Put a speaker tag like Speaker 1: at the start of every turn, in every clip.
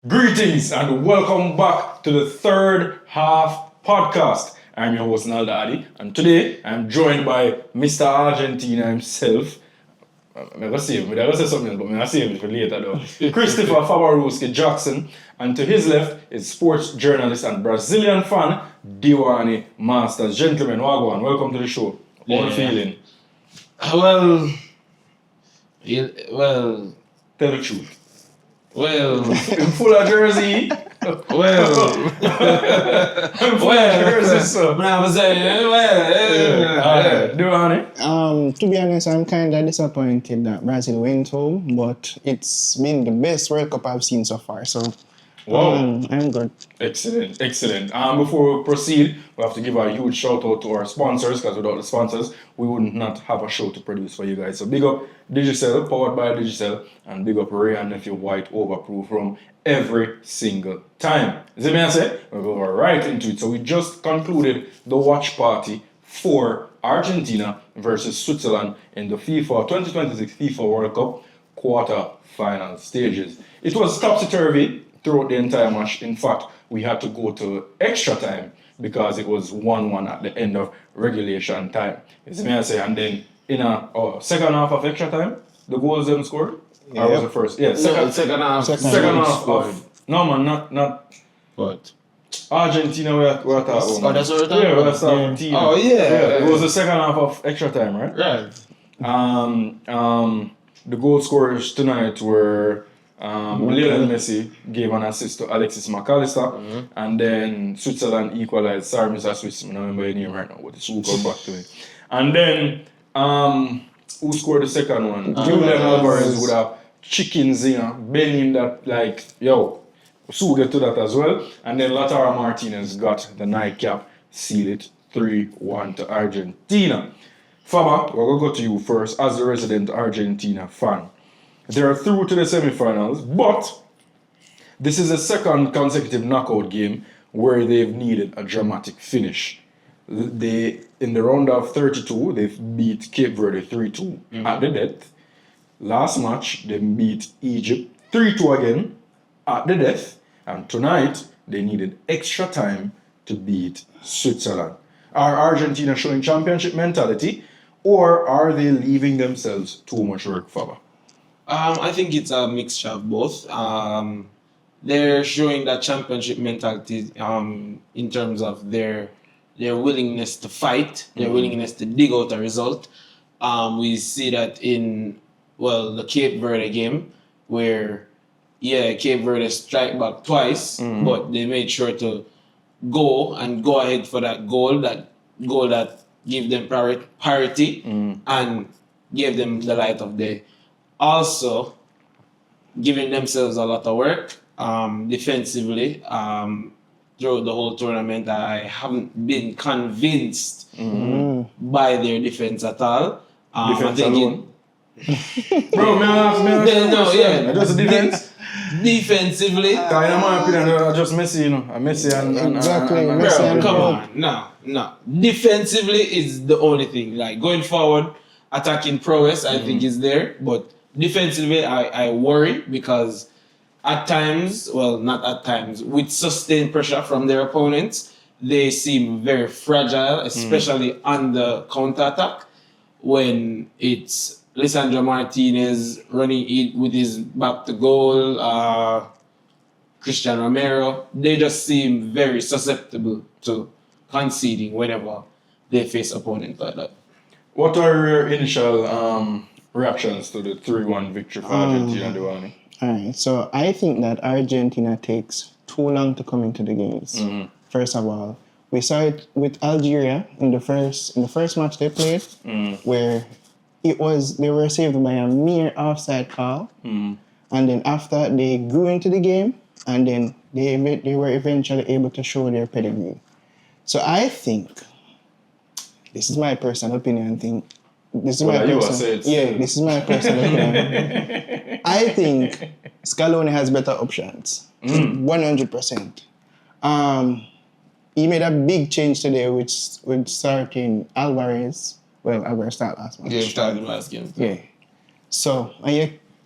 Speaker 1: Greetings and welcome back to the third half podcast. I'm your host Nalda Adi, and today I'm joined by Mr. Argentina himself. I'm going to say something, but I'm going to save it for later though. Christopher Fabaruski Jackson, and to his left is sports journalist and Brazilian fan Diwani Masters. Gentlemen, Wagwan, welcome to the show. How are you feeling?
Speaker 2: Well,
Speaker 1: Tell the truth.
Speaker 2: well,
Speaker 1: I'm full of jersey.
Speaker 2: well,
Speaker 1: I'm full of jersey, so.
Speaker 2: when I was saying,
Speaker 1: Alright, Diwani.
Speaker 3: To be honest, I'm kind of disappointed that Brazil went home, but it's been the best World Cup I've seen so far. So,
Speaker 1: Wow.
Speaker 3: I'm good.
Speaker 1: Excellent. Before we proceed, we have to give a huge shout out to our sponsors, because without the sponsors, we would not have a show to produce for you guys. So big up Digicel, powered by Digicel, and big up Ray and Nephew White Overproof from every single time. As I say, we'll go right into it. So we just concluded the watch party for Argentina versus Switzerland in the FIFA 2026 FIFA World Cup quarter-final stages. It was topsy-turvy throughout the entire match. In fact, we had to go to extra time because it was 1-1 at the end of regulation time. As I say, and then in a second half of extra time, the goals them scored? Or was it first? Yeah,
Speaker 2: second half.
Speaker 1: second half of... No man, not...
Speaker 2: What?
Speaker 1: Argentina we're talking about.
Speaker 2: Oh, that's what we're talking
Speaker 1: Yeah,
Speaker 2: about?
Speaker 1: that's Argentina.
Speaker 2: Oh, yeah.
Speaker 1: It was the second half of extra time, right?
Speaker 2: Right.
Speaker 1: The goal scorers tonight were Lionel Messi gave an assist to Alexis McAllister, and then Switzerland equalized. Sorry, Mr. Swiss, I don't remember your name right now, but it's will come back to me. And then who scored the second one? Julian Alvarez would have chickens in, bending that like so we'll get to that as well. And then Lautaro Martinez got the nightcap, seal it 3-1 to Argentina. Faba, we're going to go to you first as the resident Argentina fan. They're through to the semi-finals, but this is the second consecutive knockout game where they've needed a dramatic finish. They, in the round of 32, they've beat Cape Verde 3-2 at the death. Last match, they beat Egypt 3-2 again at the death. And tonight, they needed extra time to beat Switzerland. Are Argentina showing championship mentality, or are they leaving themselves too much work, Faba?
Speaker 2: I think it's a mixture of both. They're showing that championship mentality in terms of their willingness to fight, their willingness to dig out a result. We see that in, the Cape Verde game, where, Cape Verde strike back twice, but they made sure to go ahead for that goal that gave them parity and gave them the light of day. Also, giving themselves a lot of work defensively throughout the whole tournament. I haven't been convinced by their defense at all.
Speaker 1: Defense alone? Bro, just defense?
Speaker 2: Defensively.
Speaker 1: In my opinion, just Messi, Messi and
Speaker 3: Exactly,
Speaker 1: and
Speaker 3: Messi
Speaker 2: Bro,
Speaker 3: and
Speaker 2: come on. No. Defensively is the only thing. Like, going forward, attacking prowess, I think is there. But defensively, I worry because at times, not at times, with sustained pressure from their opponents, they seem very fragile, especially on the counter-attack, when it's Lisandro Martinez running it with his back to goal, Christian Romero. They just seem very susceptible to conceding whenever they face opponents like that.
Speaker 1: What are your initial reactions to the 3-1 victory for Argentina, Duane?
Speaker 3: Alright, so I think that Argentina takes too long to come into the games. First of all, we saw it with Algeria in the first match they played, where they were saved by a mere offside call, and then after they grew into the game, and then they were eventually able to show their pedigree. So I think, this is my personal opinion. This is my personal opinion. I think Scaloni has better options, 100%. He made a big change today with starting Alvarez. Alvarez started last match.
Speaker 2: Yeah, started last game.
Speaker 3: Yeah. So,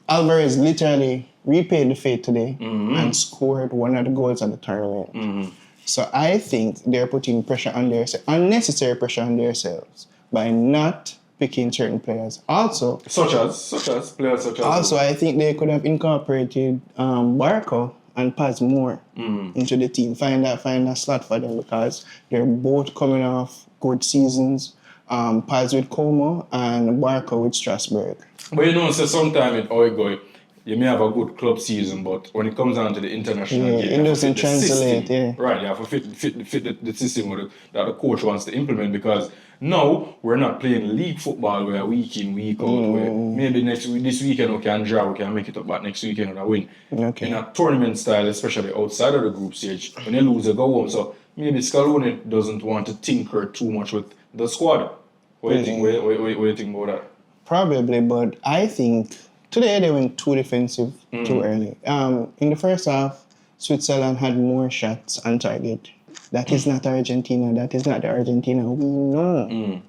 Speaker 3: Alvarez literally repaid the fate today and scored one of the goals of the tournament. So I think they're putting pressure on themselves, unnecessary pressure on themselves, by not picking certain players. Also,
Speaker 1: such as players such as.
Speaker 3: Also, I think they could have incorporated Barco and Paz more into the team. Find a slot for them because they're both coming off good seasons. Paz with Como and Barco with Strasbourg.
Speaker 1: But you know, so sometimes it always go. You may have a good club season, but when it comes down to the international game,
Speaker 3: it doesn't translate.
Speaker 1: Right, you have to fit the system that the coach wants to implement, because now we're not playing league football where week in, week out, where maybe this weekend we can draw, we can make it up, but next weekend we win.
Speaker 3: Okay.
Speaker 1: In a tournament style, especially outside of the group stage, when you lose, you go home. So maybe Scaloni doesn't want to tinker too much with the squad. What do you think? What do you think about that?
Speaker 3: Probably, but I think today they went too defensive too early. In the first half, Switzerland had more shots on target. That is not Argentina. That is not the Argentina we know.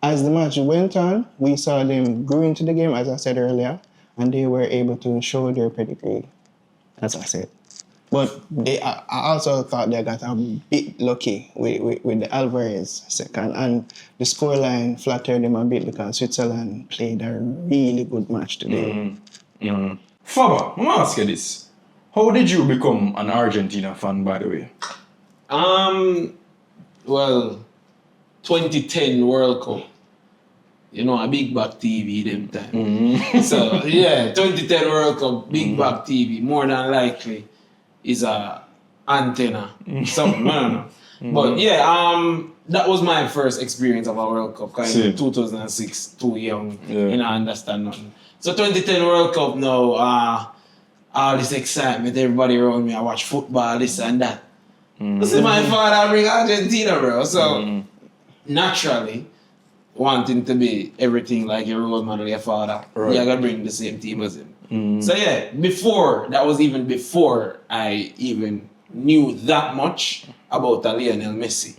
Speaker 3: As the match went on, we saw them grow into the game, as I said earlier, and they were able to show their pedigree, as I said. But I also thought they got a bit lucky with the Alvarez second, and the scoreline flattered them a bit because Switzerland played a really good match today.
Speaker 1: Faba, I'm ask you this. How did you become an Argentina fan, by the way?
Speaker 2: Well, 2010 World Cup. You know, a big back TV them time. So, yeah, 2010 World Cup, big back TV, more than likely is a antenna. Something, I don't know. But yeah, that was my first experience of a World Cup. Kind of 2006, too young, you know, understand nothing. So 2010 World Cup now, all this excitement, everybody around me, I watch football, this and that. This is my father bring Argentina, bro. So naturally, wanting to be everything like your role model, your father, you gotta bring the same team as him. So yeah, that was even before I even knew that much about Lionel Messi,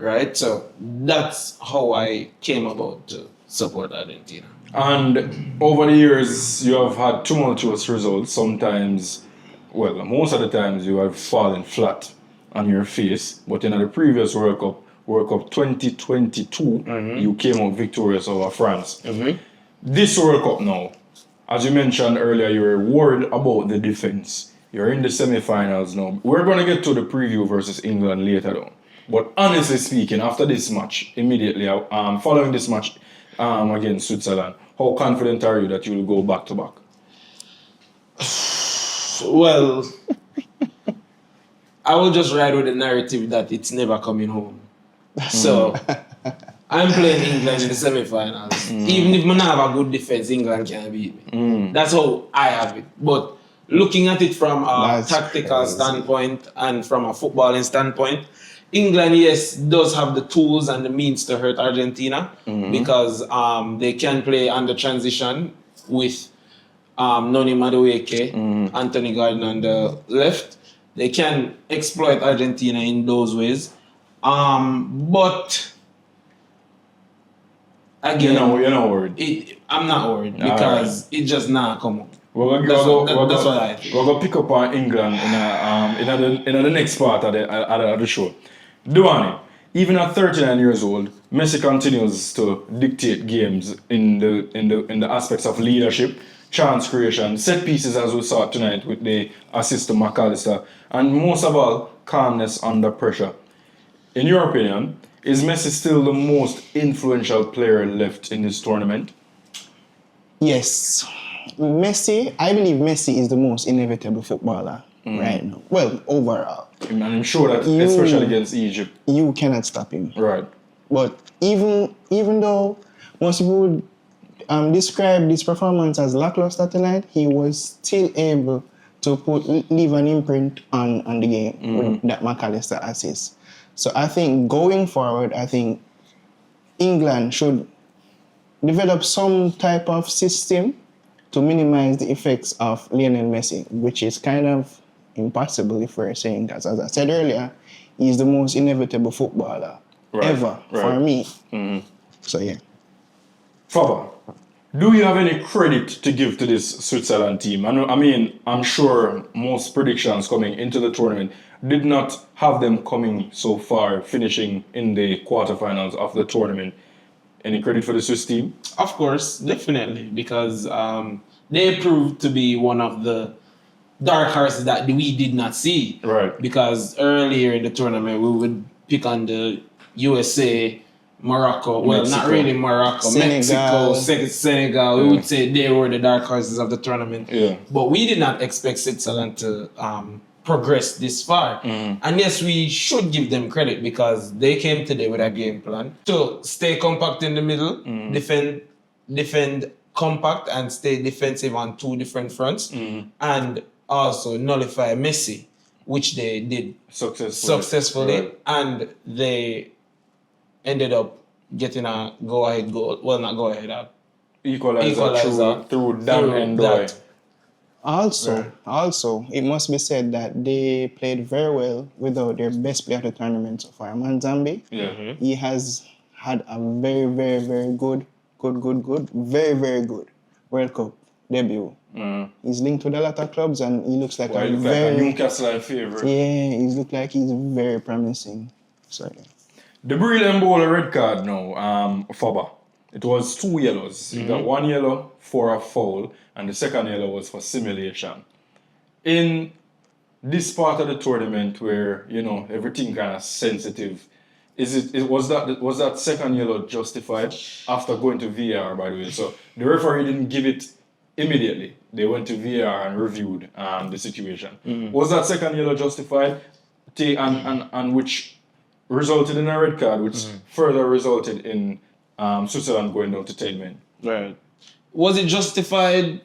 Speaker 2: right? So that's how I came about to support Argentina.
Speaker 1: And over the years, you have had tumultuous results. Sometimes, well, most of the times you have fallen flat on your face. But in the previous World Cup 2022, you came out victorious over France. This World Cup now, as you mentioned earlier, you're worried about the defense. You're in the semi-finals now. We're going to get to the preview versus England later on. But honestly speaking, after this match, immediately following this match against Switzerland, how confident are you that you will go back-to-back?
Speaker 2: Well, I will just ride with the narrative that it's never coming home. So, I'm playing England in the semi-finals. Even if I don't have a good defense, England can't beat me. That's how I have it. But looking at it from a tactical standpoint and from a footballing standpoint, England, yes, does have the tools and the means to hurt Argentina because they can play under transition with Noni Madueke, Anthony Gordon on the left. They can exploit Argentina in those ways. But again,
Speaker 1: you're not worried.
Speaker 2: I'm not worried because it just not come up.
Speaker 1: That's what I think. We're going to pick up on England in the next part of the show. Duane, even at 39 years old, Messi continues to dictate games in the aspects of leadership, chance creation, set pieces as we saw tonight with the assist to Allister, and most of all, calmness under pressure. In your opinion, is Messi still the most influential player left in this tournament?
Speaker 3: Yes. I believe Messi is the most inevitable footballer right now. Well, overall.
Speaker 1: And I'm sure that, especially against Egypt,
Speaker 3: you cannot stop him.
Speaker 1: Right.
Speaker 3: But even though most people would describe this performance as lackluster tonight, he was still able to leave an imprint on the game with that McAllister assist. So I think going forward, England should develop some type of system to minimize the effects of Lionel Messi, which is kind of impossible if we're saying, because as I said earlier, he's the most inevitable footballer ever for me. So yeah.
Speaker 1: Faba, Do you have any credit to give to this Switzerland team? I mean, I'm sure most predictions coming into the tournament did not have them coming so far, finishing in the quarterfinals of the tournament. Any credit for the Swiss team?
Speaker 2: Of course, definitely, because they proved to be one of the dark horses that we did not see.
Speaker 1: Right.
Speaker 2: Because earlier in the tournament, we would pick on the USA, Morocco. Well,
Speaker 1: Mexico.
Speaker 2: not really Morocco.
Speaker 3: Senegal.
Speaker 2: Mexico, Senegal. We would say they were the dark horses of the tournament.
Speaker 1: Yeah.
Speaker 2: But we did not expect Switzerland to progress this far. And yes, we should give them credit because they came today with a game plan to stay compact in the middle, defend compact and stay defensive on two different fronts, and also nullify Messi, which they did successfully,
Speaker 1: Right.
Speaker 2: and they ended up getting a go-ahead goal. Well, not go-ahead,
Speaker 1: Equalizer through Dan Endoy.
Speaker 3: Also, it must be said that they played very well without their best player of the tournament so far, Manzambi.
Speaker 1: Yeah.
Speaker 3: He has had a very, very, very good, very, very good World Cup debut. He's linked with a lot of clubs and he looks like
Speaker 1: Well,
Speaker 3: a
Speaker 1: he look
Speaker 3: very...
Speaker 1: like a Newcastle favourite.
Speaker 3: Yeah, he looks like he's very promising. So, yeah.
Speaker 1: The Brilliant Bowl a red card now, Faba. It was 2 yellows. He got 1 yellow for a foul, and the second yellow was for simulation. In this part of the tournament where, everything kind of sensitive, was that second yellow justified after going to VAR, by the way? So the referee didn't give it immediately. They went to VAR and reviewed the situation. Was that second yellow justified? And which resulted in a red card, which further resulted in Switzerland going down to 10 men.
Speaker 2: Right. Was it justified?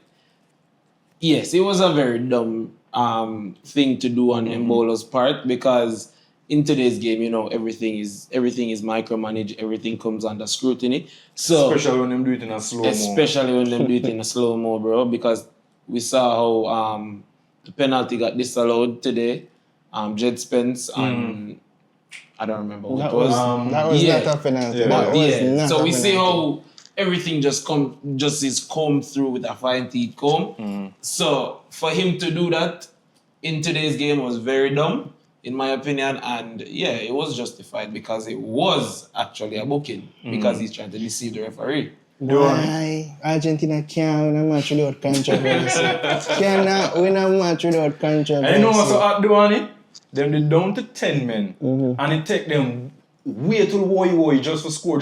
Speaker 2: Yes, it was a very dumb thing to do on Mbolo's part because in today's game, everything is micromanaged, everything comes under scrutiny. So
Speaker 1: especially when them do it in a
Speaker 2: slow-mo. Bro, because we saw how the penalty got disallowed today. Jed Spence and I don't remember what it was.
Speaker 3: That was not a penalty.
Speaker 2: So we see how everything just is combed through with a fine teeth comb. So for him to do that in today's game was very dumb, in my opinion. And yeah, it was justified because it was actually a booking because he's trying to deceive the referee.
Speaker 3: Why Argentina can't win a match without controversy? Cannot win a match without controversy.
Speaker 1: And you know what's so hard doing? Them they down to 10 men, and it take them way to the woy just for score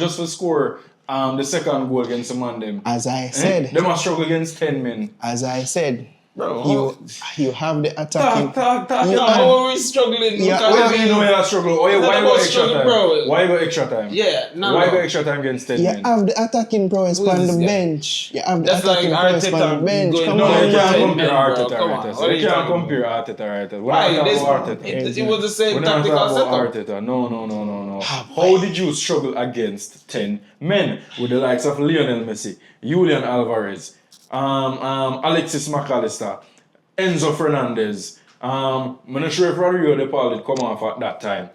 Speaker 1: the second goal against the man them.
Speaker 3: As I said,
Speaker 1: they must struggle against 10 men.
Speaker 3: As I said,
Speaker 2: bro,
Speaker 3: you have the attacking.
Speaker 2: How are we struggling?
Speaker 1: Why you know you're struggling? Why go extra time?
Speaker 2: Bro.
Speaker 1: Why go extra time?
Speaker 2: Yeah,
Speaker 1: Why go extra time against 10 men?
Speaker 3: You have the attacking prowess on the bench. You have the
Speaker 2: That's
Speaker 3: attacking
Speaker 2: like
Speaker 3: prowess
Speaker 2: Arteta
Speaker 3: on the bench.
Speaker 2: going
Speaker 3: Come
Speaker 1: No,
Speaker 3: on,
Speaker 1: you can't
Speaker 3: man.
Speaker 1: compare Arteta.
Speaker 2: Come on, what are
Speaker 1: You
Speaker 2: you
Speaker 1: can't
Speaker 2: talking
Speaker 1: compare Arteta.
Speaker 2: Why?
Speaker 1: Arteta.
Speaker 2: It was the same
Speaker 1: We're not
Speaker 2: tactical
Speaker 1: talking about
Speaker 2: setup.
Speaker 1: Arteta. No. How did you struggle against 10 men with the likes of Lionel Messi, Julian Alvarez, Alexis McAllister, Enzo Fernandez? I'm not sure if Rodrigo De Paul did come off at that time.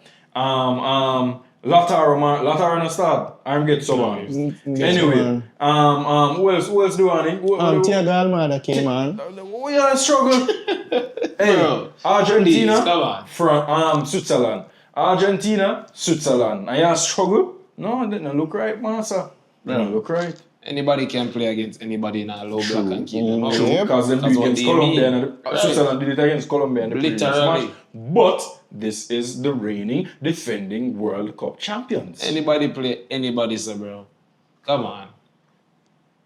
Speaker 1: Lautaro no start. I'm get so on. Anyway, who else do I need?
Speaker 3: Thiago Almada came on.
Speaker 1: We are struggle. Hey,
Speaker 2: Bro,
Speaker 1: Argentina
Speaker 2: please, come on.
Speaker 1: from Switzerland. Argentina, Switzerland. Are you struggle? No, that don't look right, master. That don't look right.
Speaker 2: Anybody can play against anybody in a low block and keep them up.
Speaker 1: True, because they do
Speaker 2: That's
Speaker 1: it
Speaker 2: what
Speaker 1: against
Speaker 2: they
Speaker 1: Colombia.
Speaker 2: mean.
Speaker 1: And Switzerland did it against Colombia in the previous
Speaker 2: Literally.
Speaker 1: match. But this is the reigning, defending World Cup champions.
Speaker 2: Anybody play anybody, so bro. Come on.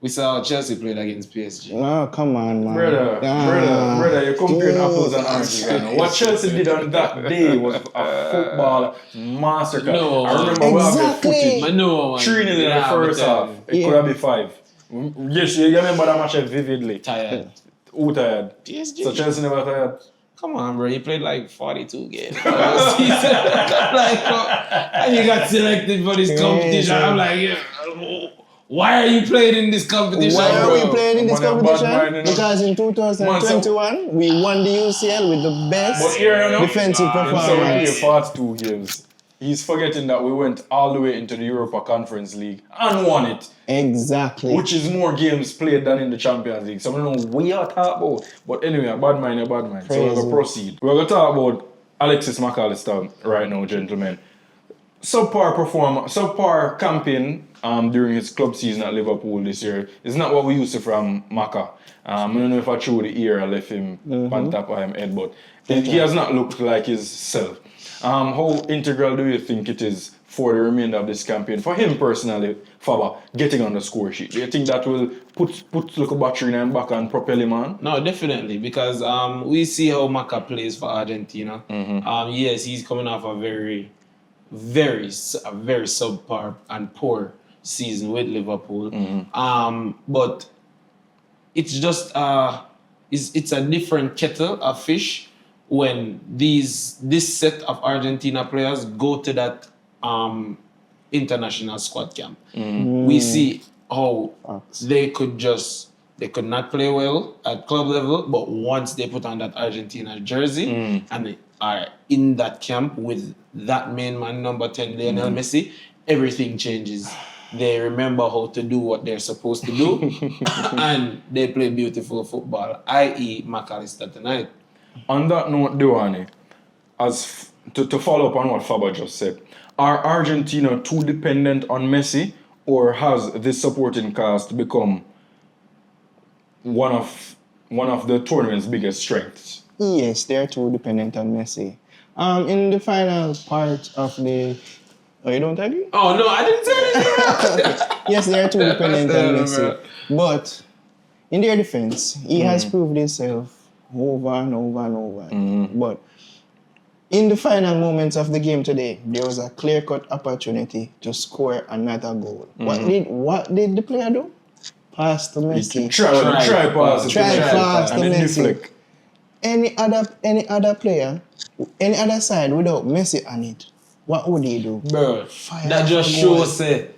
Speaker 2: We saw Chelsea played against PSG.
Speaker 3: Oh, come on, man.
Speaker 1: Brother, you're comparing apples and oranges right now. What Chelsea did on that day was a football massacre.
Speaker 2: No.
Speaker 1: I remember we have the
Speaker 3: Exactly.
Speaker 1: footage.
Speaker 2: But no, man.
Speaker 1: 3-0 in the first half. It could have been 5. Yes, you remember that match vividly.
Speaker 2: Tired.
Speaker 1: Who tired?
Speaker 2: PSG.
Speaker 1: So Chelsea never tired.
Speaker 2: Come on, bro. He played like 42 games. And you got selected for this competition.
Speaker 3: Yeah.
Speaker 2: I'm like, yeah. Why are you playing in this competition,
Speaker 3: Why are
Speaker 2: bro?
Speaker 3: we playing in this
Speaker 1: I'm on a bad
Speaker 3: competition?
Speaker 1: mind, you know.
Speaker 3: Because in 2021, we won the UCL with the
Speaker 1: But
Speaker 3: best
Speaker 1: here, you know,
Speaker 3: defensive
Speaker 1: so we play
Speaker 3: performance.
Speaker 1: 42 games. he's forgetting that we went all the way into the Europa Conference League and won it.
Speaker 3: Exactly.
Speaker 1: Which is more games played than in the Champions League. So I don't know what we are talking about. But anyway, a bad mind. So we're going to proceed. We're going to talk about Alexis McAllister right now, gentlemen. Subpar campaign during his club season at Liverpool this year is not what we used to from Maka. I don't know if I threw the ear I left him on top of him head, but he has not looked like his self. How integral do you think it is for the remainder of this campaign, for him personally, Faba, getting on the score sheet? Do you think that will put like a battery in him back and propel him on?
Speaker 2: No, definitely, because we see how Maka plays for Argentina. Yes, he's coming off a very subpar and poor season with Liverpool. But it's just it's a different kettle of fish when this set of Argentina players go to that international squad camp. We see how they could not play well at club level, but once they put on that Argentina jersey and they are in that camp with that main man, number 10, Lionel Messi, everything changes. They remember how to do what they're supposed to do, and they play beautiful football, i.e. McAllister tonight.
Speaker 1: On that note, Duane, to follow up on what Faba just said, are Argentina too dependent on Messi, or has this supporting cast become one of the tournament's biggest strengths?
Speaker 3: Yes, they're too dependent on Messi. In the final part of the... Oh, you don't agree?
Speaker 2: Oh, no, I didn't say anything.
Speaker 3: Yes, they're too dependent on Messi. But in their defense, he has proved himself over and over and over. But in the final moments of the game today, there was a clear-cut opportunity to score another goal. What did the player do? Pass to Messi.
Speaker 1: Try pass
Speaker 3: to Messi. Any other player, any other side without Messi on it, what would he do?
Speaker 2: Bro, that just shows it.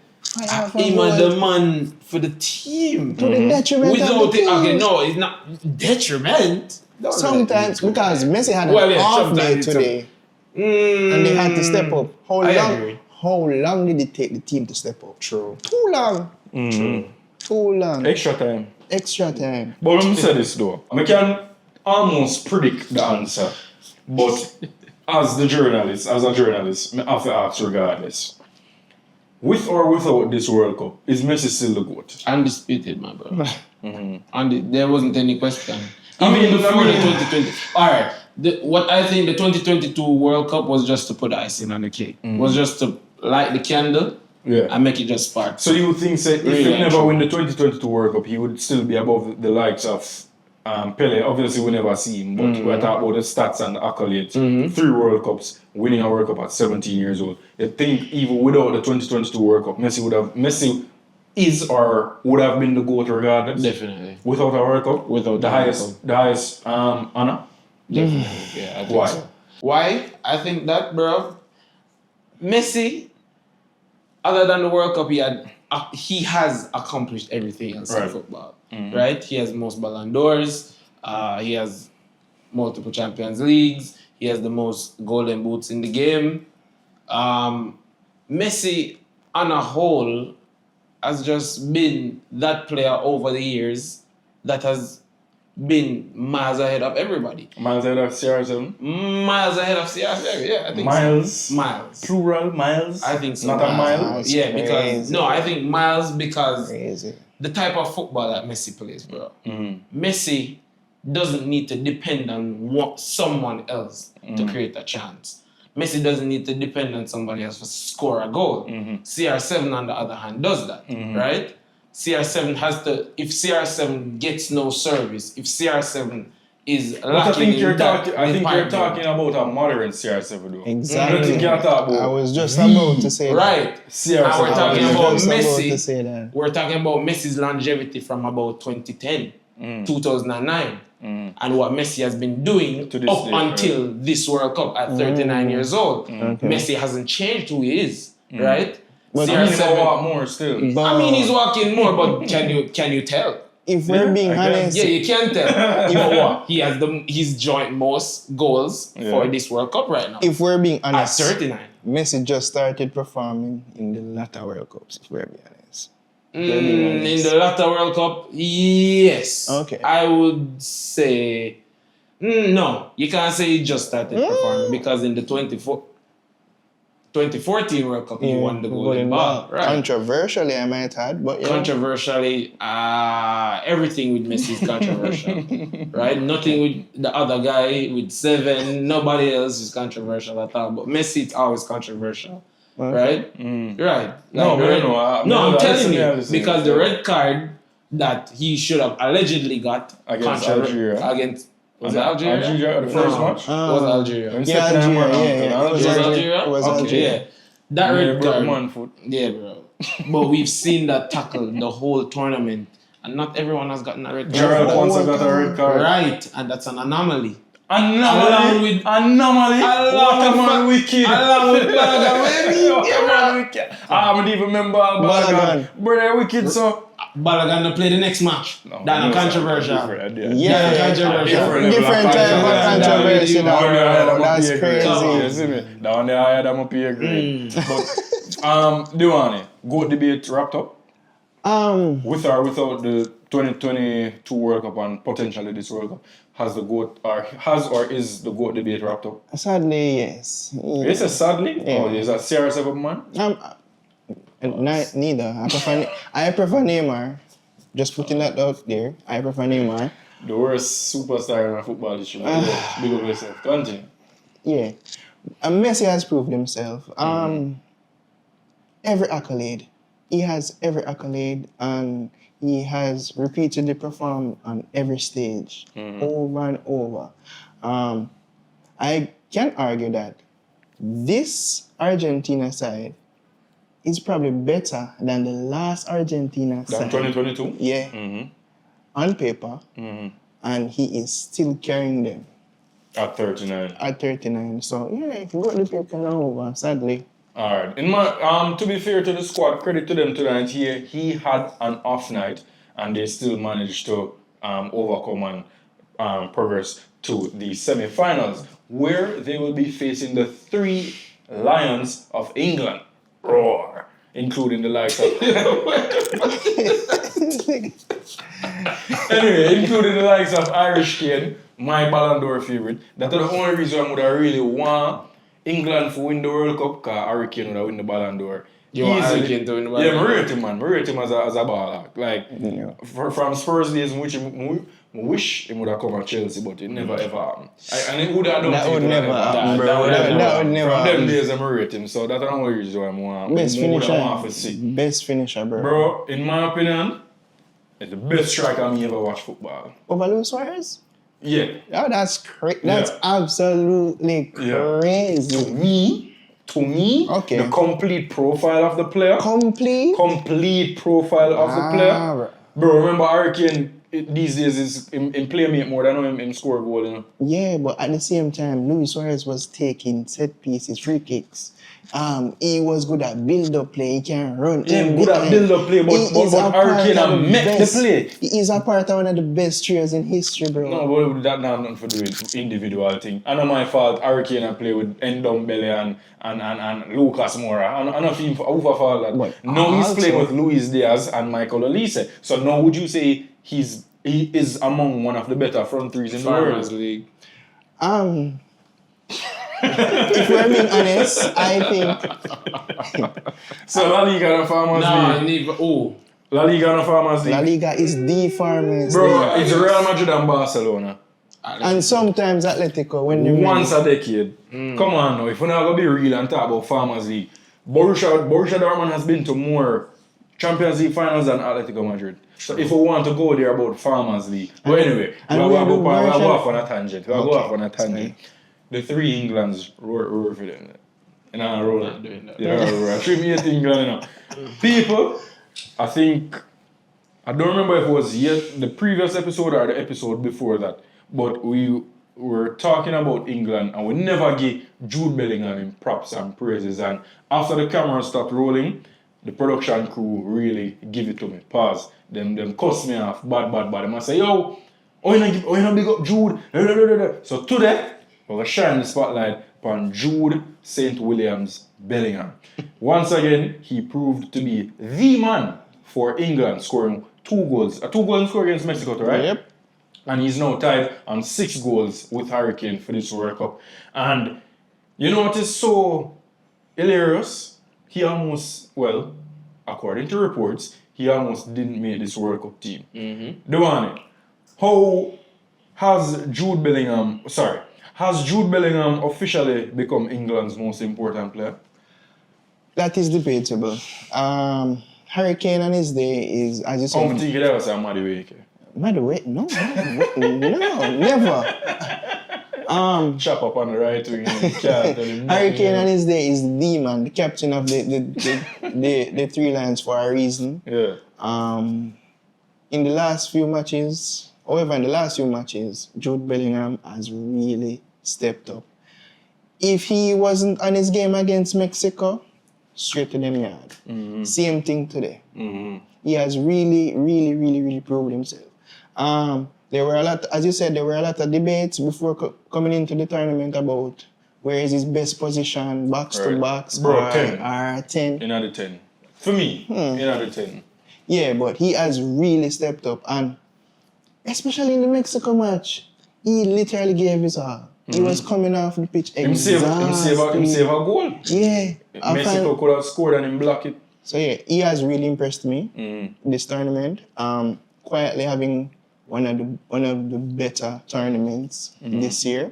Speaker 2: Him and the man for the team.
Speaker 3: To the detriment
Speaker 2: Without
Speaker 3: of the team.
Speaker 2: Okay, no, it's not detriment.
Speaker 3: Sometimes, because Messi had an off day today, and they had to step up. How long did it take the team to step up?
Speaker 1: True.
Speaker 3: Too long. Too long.
Speaker 1: Extra time.
Speaker 3: But
Speaker 1: let me say this though. I can almost predict the answer, but as a journalist, I have to ask regardless. With or without this World Cup, is Messi still the GOAT?
Speaker 2: Undisputed, my brother. And there wasn't any question. Even before the 2020. Alright, what I think the 2022 World Cup was just to put icing on the cake. Was just to light the candle and make it just spark.
Speaker 1: So you think that if he never win the 2022 World Cup, he would still be above the likes of Pele? Obviously, we never see him, but we're talking about the stats and the accolades. 3 World Cups, winning a World Cup at 17 years old. You think even without the 2022 World Cup, Messi is or would have been the GOAT regardless?
Speaker 2: Definitely.
Speaker 1: Without a World Cup?
Speaker 2: Without
Speaker 1: the highest honor?
Speaker 2: Definitely. Yeah, I think
Speaker 1: Why?
Speaker 2: so. Why? I think that, bro. Messi, other than the World Cup, he has accomplished everything else in football. Right? He has most Ballon d'Ors. He has multiple Champions Leagues. He has the most golden boots in the game. Messi, on a whole, has just been that player over the years that has been miles ahead of everybody.
Speaker 1: Miles ahead of CR7?
Speaker 2: Miles ahead of CR7, yeah, I think
Speaker 1: Miles?
Speaker 2: so. Miles.
Speaker 1: Plural, miles?
Speaker 2: I think so.
Speaker 1: Not a mile?
Speaker 2: Yeah, because... No, I think miles because...
Speaker 3: Crazy.
Speaker 2: The type of football that Messi plays, bro. Messi doesn't need to depend on someone else to create a chance. Messi doesn't need to depend on somebody else to score a goal. CR7, on the other hand, does that, right? CR7 has to... If CR7 gets no service, if CR7 is lacking
Speaker 1: I think you're talking
Speaker 2: department.
Speaker 1: about a modern CR7 though.
Speaker 3: Exactly.
Speaker 1: I don't think you're talking about
Speaker 3: I was just about to say
Speaker 2: right.
Speaker 1: CR7.
Speaker 2: And we're talking about Messi.
Speaker 3: to say that.
Speaker 2: We're talking about Messi's longevity from about 2010, 2009, and what Messi has been doing
Speaker 1: To this
Speaker 2: up
Speaker 1: day,
Speaker 2: until this World Cup at 39 years old. Messi hasn't changed who he is, right?
Speaker 3: But
Speaker 1: I mean, he's a lot more still.
Speaker 2: I mean, he's walking more, but can you tell?
Speaker 3: If we're being honest,
Speaker 2: Yeah, you can tell. You know what? He has he's joint most goals for this World Cup right now.
Speaker 3: if we're being
Speaker 2: At
Speaker 3: honest,
Speaker 2: 39.
Speaker 3: Messi just started performing in the latter World Cups, if we're being honest.
Speaker 2: In the latter World Cup, yes.
Speaker 3: Okay.
Speaker 2: I would say no. You can't say he just started performing because in the 2014 World Cup he won the Golden Ball. Right.
Speaker 3: Controversially, I might add, but yeah.
Speaker 2: Controversially, everything with Messi is controversial, right? Nothing with the other guy with 7. Nobody else is controversial at all. But Messi, it's always controversial, right? Right. I'm telling you because the red card that he should have allegedly got
Speaker 1: against Algeria.
Speaker 2: Was it Algeria?
Speaker 1: Algeria the first match?
Speaker 2: Was Algeria?
Speaker 3: Algeria.
Speaker 2: It was Algeria. That red card. Yeah, bro. But we've seen that tackle the whole tournament, and not everyone has gotten a red card.
Speaker 1: Gerald Ponce got a red card.
Speaker 2: Right, and that's an anomaly.
Speaker 1: Anomaly. What a man wicked.
Speaker 2: Along with Balogun.
Speaker 1: I don't even remember Balogun. Brother wicked, so.
Speaker 2: Balogun to play the next match. That's controversial.
Speaker 3: Yeah,
Speaker 2: controversial.
Speaker 3: Different type of controversy. That's crazy.
Speaker 1: Down there, I had them up here great. But, Duane, GOAT debate wrapped up? With or without the 2022 World Cup and potentially this World Cup, has or is the GOAT debate wrapped up?
Speaker 3: Sadly, yes.
Speaker 1: Is it sadly?
Speaker 3: Yeah.
Speaker 1: Or is that serious of a man?
Speaker 3: Neither. I prefer Neymar. Just putting that out there. I prefer Neymar.
Speaker 1: The worst superstar in football history. Big up yourself. Continue.
Speaker 3: Yeah. Messi has proved himself. Every accolade. He has every accolade and he has repeatedly performed on every stage. Over and over. I can argue that this Argentina side is probably better than the last Argentina side.
Speaker 1: Than 2022?
Speaker 3: Yeah. On paper. And he is still carrying them.
Speaker 1: At 39.
Speaker 3: So, yeah, if you got the paper now over, sadly.
Speaker 1: Alright. In my to be fair to the squad, credit to them tonight. He had an off night and they still managed to overcome and progress to the semi-finals, where they will be facing the 3 Lions of England. Roar. Including the likes of anyway, including the likes of Irish Kane, my Ballon d'Or favourite. That's the only reason I would have really want England to win the World Cup, because Harry Kane would have win the Ballon d'Or.
Speaker 2: You want Harry Kane to win the Ballon d'Or?
Speaker 1: Yeah, I rate him, man. I rate him as a baller. Like, from Spurs days, in which I wish he would have come at Chelsea, but it never ever happened. And it would have done
Speaker 3: That would never happen, bro. That would never
Speaker 1: From
Speaker 3: happen.
Speaker 1: them days, I rate him. So that's the only reason why I want
Speaker 3: Best finisher, bro.
Speaker 1: Bro, in my opinion, it's the best striker I ever watched football.
Speaker 3: Over Luis Suarez?
Speaker 1: Yeah.
Speaker 3: Oh, that's crazy. That's absolutely crazy.
Speaker 1: To me,
Speaker 3: okay.
Speaker 1: The complete profile of the player. Complete profile of the player. Bro, remember Harry Kane these days is in playmate mode. I know him score a goal, you know.
Speaker 3: Yeah, but at the same time, Luis Suarez was taking set pieces, free kicks. He was good at build-up play. He can run.
Speaker 1: Yeah, good at build-up play, but Harry Kane met the play.
Speaker 3: He is a part of one of the best traders in history, bro.
Speaker 1: No, but that not nothing for doing individual thing. I know my fault. Harry Kane I play with Belly and Lucas Moura. I know him for fault that. But now he's playing with Luis Diaz and Michael Olise. So now would you say he is among one of the better front threes in the world?
Speaker 2: League.
Speaker 3: If we're being honest, I think.
Speaker 1: So La Liga and Farmers League. La Liga and Farmers League.
Speaker 3: La Liga is the Farmers
Speaker 1: Bro,
Speaker 3: League.
Speaker 1: it's Real Madrid and Barcelona.
Speaker 3: And sometimes Atletico when they
Speaker 1: once a decade. Come on now, if we're not going to be real and talk about Farmers League, Borussia Dortmund has been to more Champions League finals than Atletico Madrid. So if we want to go there about Farmers League. But anyway, we'll go off on a tangent. The 3 Englands roar for them. And I roll.
Speaker 2: Not doing that.
Speaker 1: Yeah, 3 England, you know. People, I think, I don't remember if it was yet the previous episode or the episode before that, but we were talking about England and we never gave Jude Bellingham in props and praises. And after the camera stopped rolling, the production crew really give it to me. Pause. Them cuss me off. Bad. Them I say, yo, you not big up Jude. So today, we're going to shine the spotlight upon Jude St. Williams Bellingham. Once again, he proved to be the man for England, scoring 2 goals. A 2-goal score against Mexico, right?
Speaker 3: Yep.
Speaker 1: And he's now tied on 6 goals with Harry Kane for this World Cup. And you know what is so hilarious? He almost, well, according to reports, he almost didn't make this World Cup team. Duane, how has Jude Bellingham officially become England's most important player?
Speaker 3: That is debatable. Harry Kane on his day is, as you
Speaker 1: How
Speaker 3: said...
Speaker 1: think that was a Madueke?
Speaker 3: Madueke? No, never.
Speaker 1: Chop up on the right wing.
Speaker 3: Harry Kane on his day is the man, the captain of the 3 lions for a reason.
Speaker 1: Yeah.
Speaker 3: In the last few matches, Jude Bellingham has really stepped up. If he wasn't on his game against Mexico, straight to them yard. Same thing today. He has really proved himself. There were a lot, as you said, there were a lot of debates before coming into the tournament about where is his best position, box to box,
Speaker 1: Bro,
Speaker 3: or
Speaker 1: 10.
Speaker 3: 10.
Speaker 1: Another 10. For me, another 10.
Speaker 3: Yeah, but he has really stepped up, and especially in the Mexico match, he literally gave his all. He was coming off the pitch exhausted.
Speaker 1: Him save a goal.
Speaker 3: Yeah.
Speaker 1: Mexico could have scored and him block it.
Speaker 3: So yeah, he has really impressed me this tournament. Quietly having one of the better tournaments this year.